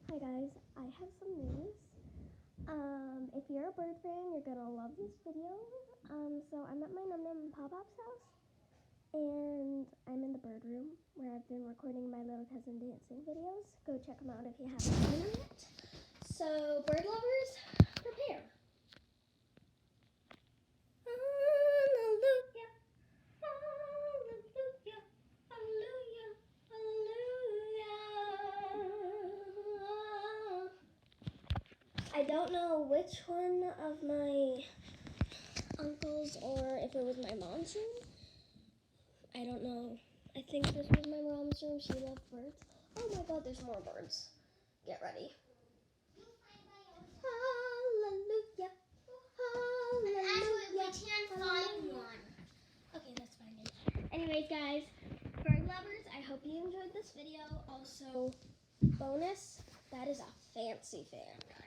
Hi guys, I have some news. If you're a bird fan, you're gonna love this video. So I'm at my Num Num and Pop Pop's house, and I'm in the bird room where I've been recording my little cousin dancing videos. Go check them out if you haven't seen them yet. So, bird lovers, prepare. Hallelujah, hallelujah, hallelujah, hallelujah. I don't know which one of my uncles or if it was my mom's room. I don't know. I think this was my mom's room. She loved birds. Oh my god, there's more birds. Get ready. Hallelujah. Hallelujah. Actually, we can't find one. Okay, that's fine. Anyways, guys, bird lovers, I hope you enjoyed this video. Also, bonus, that is a fancy fan, guys.